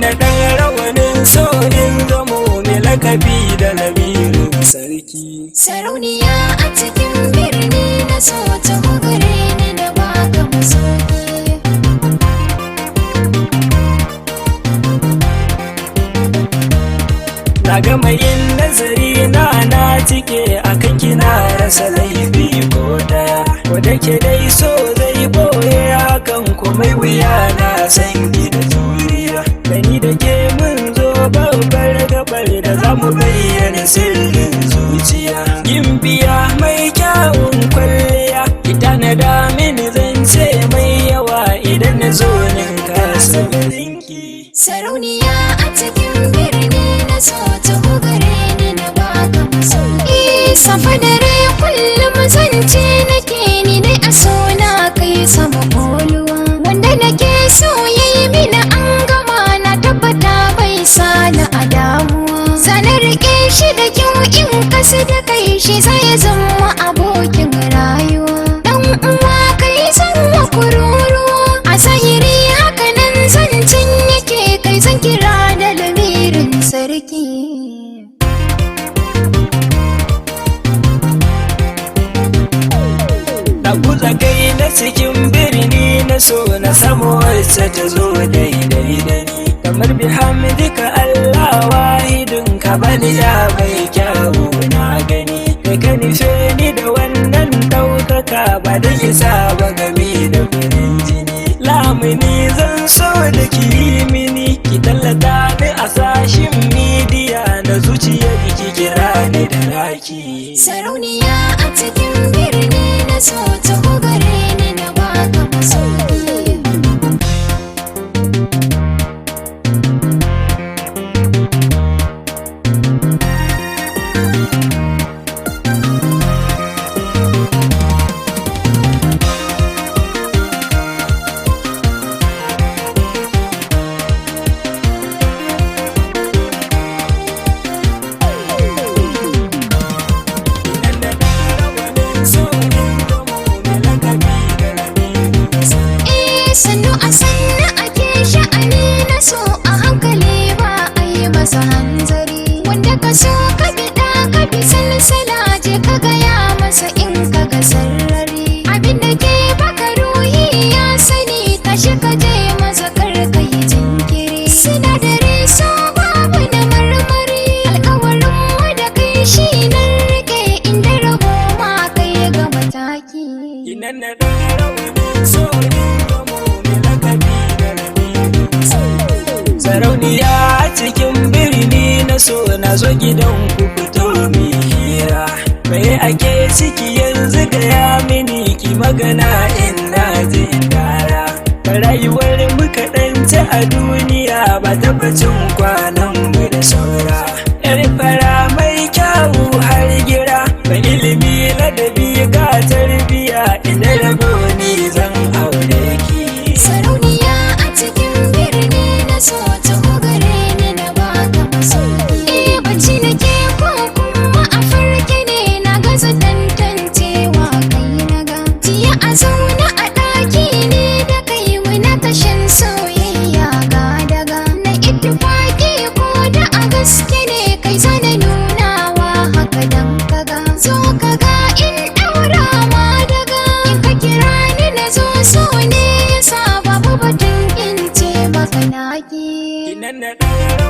da ɗan rawanin so in zamo mai lakabi da lamirin sarki. Sarauniya a cikin birni na so ta gare ni da baka masauki. Na gama yin nazari na cike akan kina rasa laifi ko daya. Ko da ke dai so zai boye hakan komai wuya na san ki da juriya. Da ni da ke mun zo babbar gabar da za mu bayyana sirrin zuciya. Gimbiya mai kyawun kwalliya, ita na da mini zance mai yawa idan na zo nan kasa garinki. Sarauniya a cikin birni na so ta gare ni da baka masauki. Safa dare kullum zance nake ni dai a so na kai sama koluwa. Wanda nake so yayi mini an gama na tabbata bai sani a damuwa. Zana rike shi da kyau in kasu da kai shi zai zama abokin rayuwa. Dan uwa kai zama kururuwa a zahiri hakanan zancen yake kai zan kira da lamirin sarki. Na kuza kai na cikin birni na so na samu wacce ta zo daidai da ni. Kamar bihamdika Allah wahidin ka bani ya mai kyawu na gani. Kai ka nufe ni da wannan ɗaukaka ba da kisa ba game da farin jini. Lamuni zan so da ki mini, ki tallata ni a sashin midiya na zuciyar ki kira ni da raki. Sarauniya a cikin birni na so ta gare ni da baka masauki. Sannu a sannu ake sha'ani na so a hankali ba a yi masa hanzari. Wanda ka so ka biɗa ka bi salsala je ka gaya masa in ka ga sarrari. Abinda ke baka ruhi ya sani tashi ka je masa kar ka yi jinkiri. Sinadari so babu na marmari, alkawarin mu da kai shi nan rike inda rabo ma kai ga mataki. Inan na ɗan rawanin so in zamo mai lakabi da lamirin sarki. Sarauniya a cikin birni na so na zo gidan ku fito mi hira. Mai ake ciki yanzu gaya mini ki magana in na je dara. Rayuwar mu kaɗan ta a duniya ba tabbacin kwanan mu da saura. Yar fara mai kyawu har gira, mai ilimi ladabi ga tarbiya inda rabo ni zan aure ki. Sarauniya a cikin birni na so ta gare ni da baka masauki. Bacci nake ko kuma a farke ne na gaza tantancewa kai na ga. Jiya a zauna a ɗaki ne da kai muna tashin soyayya ga daga. Na ittifaki ko da a gaske ne kai zana nunawa haka dan kaga. Zo kaga in ɗaura ma daga. In ka kira ni na zo so ne yasa babu batun in ce maka naki. Inan na ɗan